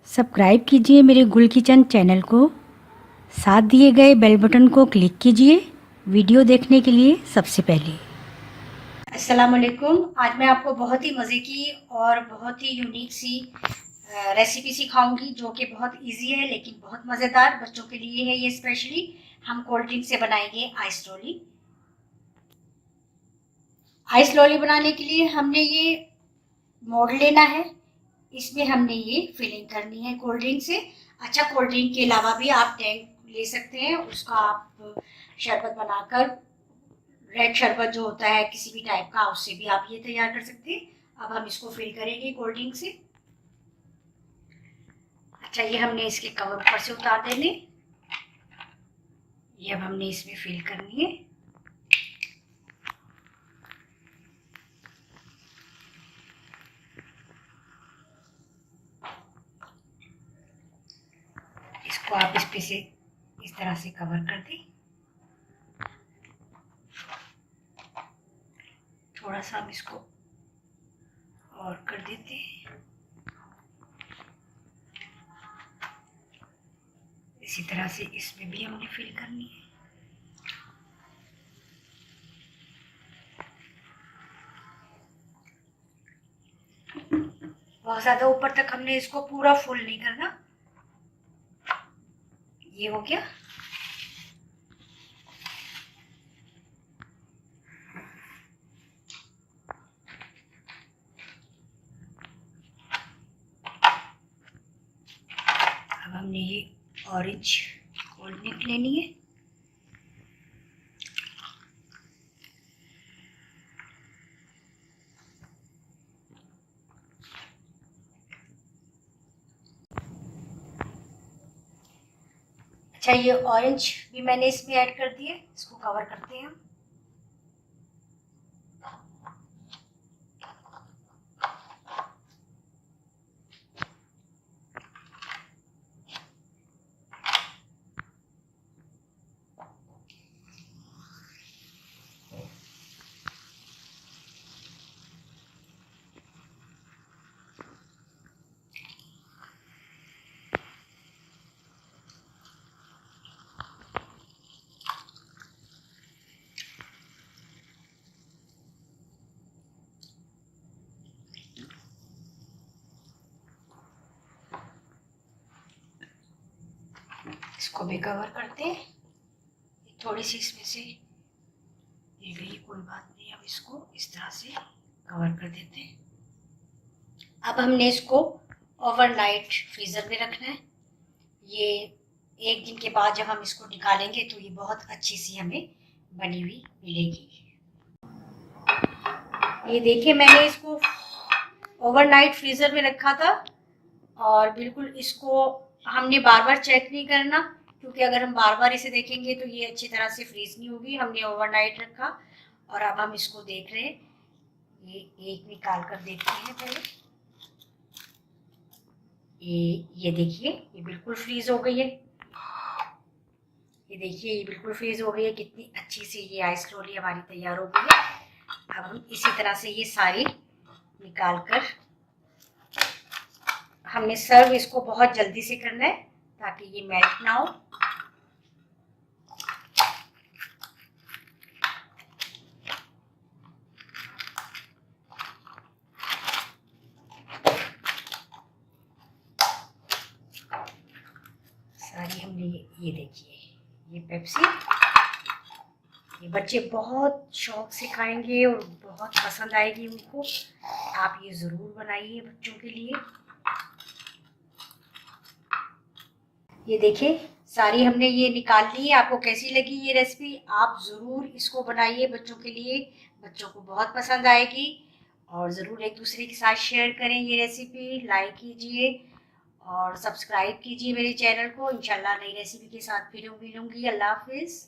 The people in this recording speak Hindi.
सब्सक्राइब कीजिए मेरे गुल किचन चैनल को, साथ दिए गए बेल बटन को क्लिक कीजिए वीडियो देखने के लिए सबसे पहले। अस्सलाम वालेकुम। आज मैं आपको बहुत ही मज़े की और बहुत ही यूनिक सी रेसिपी सिखाऊंगी जो कि बहुत इजी है लेकिन बहुत मज़ेदार। बच्चों के लिए है ये स्पेशली। हम कोल्ड ड्रिंक से बनाएंगे आइस लॉली। आइस लॉली बनाने के लिए हमने ये मोल्ड लेना है, इसमें हमने ये फिलिंग करनी है कोल्ड ड्रिंक से। अच्छा, कोल्ड ड्रिंक के अलावा भी आप टैंक ले सकते हैं, उसका आप शरबत बनाकर, रेड शरबत जो होता है किसी भी टाइप का, उससे भी आप ये तैयार कर सकते हैं। अब हम इसको फिल करेंगे कोल्ड ड्रिंक से। अच्छा, ये हमने इसके कवर ऊपर से उतार देने। ये अब हमने इसमें फिल करनी है। इसको आप इस पे से इस तरह से कवर कर दें। थोड़ा सा हम इसको और कर देते हैं। इसी तरह से इसमें भी हमने फिल करनी है। बहुत ज्यादा ऊपर तक हमने इसको पूरा फुल नहीं करना। ये हो गया। अब हमने ये ऑरेंज कोल्ड ड्रिंक लेनी है। अच्छा, ये ऑरेंज भी मैंने इसमें ऐड कर दिए। इसको कवर करते हैं हम। इसको भी कवर करते हैं। थोड़ी सी इसमें से ये गई, कोई बात नहीं। अब इसको इस तरह से कवर कर देते हैं। अब हमने इसको ओवरनाइट फ्रीज़र में रखना है। ये एक दिन के बाद जब हम इसको निकालेंगे तो ये बहुत अच्छी सी हमें बनी हुई मिलेगी। ये देखिए, मैंने इसको ओवरनाइट फ्रीज़र में रखा था और बिल्कुल इसको हमने बार बार चेक नहीं करना, क्योंकि अगर हम बार बार इसे देखेंगे तो ये अच्छी तरह से फ्रीज नहीं होगी। हमने ओवरनाइट रखा और अब हम इसको देख रहे हैं। ये एक निकाल कर देखते हैं पहले। ये देखिए, ये बिल्कुल फ्रीज हो गई है। ये देखिए, ये बिल्कुल फ्रीज हो गई है। कितनी अच्छी सी ये आइस लॉली हमारी तैयार हो गई है। अब हम इसी तरह से ये सारी निकाल कर, हमने सर्व इसको बहुत जल्दी से करना है ताकि ये मेल्ट ना हो। सारी हमने ये देखिए, ये पेप्सी, ये बच्चे बहुत शौक से खाएंगे और बहुत पसंद आएगी उनको। आप ये ज़रूर बनाइए बच्चों के लिए। ये देखिए, सारी हमने ये निकाल ली है। आपको कैसी लगी ये रेसिपी? आप ज़रूर इसको बनाइए बच्चों के लिए, बच्चों को बहुत पसंद आएगी। और ज़रूर एक दूसरे के साथ शेयर करें ये रेसिपी। लाइक कीजिए और सब्सक्राइब कीजिए मेरे चैनल को। इंशाल्लाह नई रेसिपी के साथ फिर मिलूंगी। अल्लाह हाफिज़।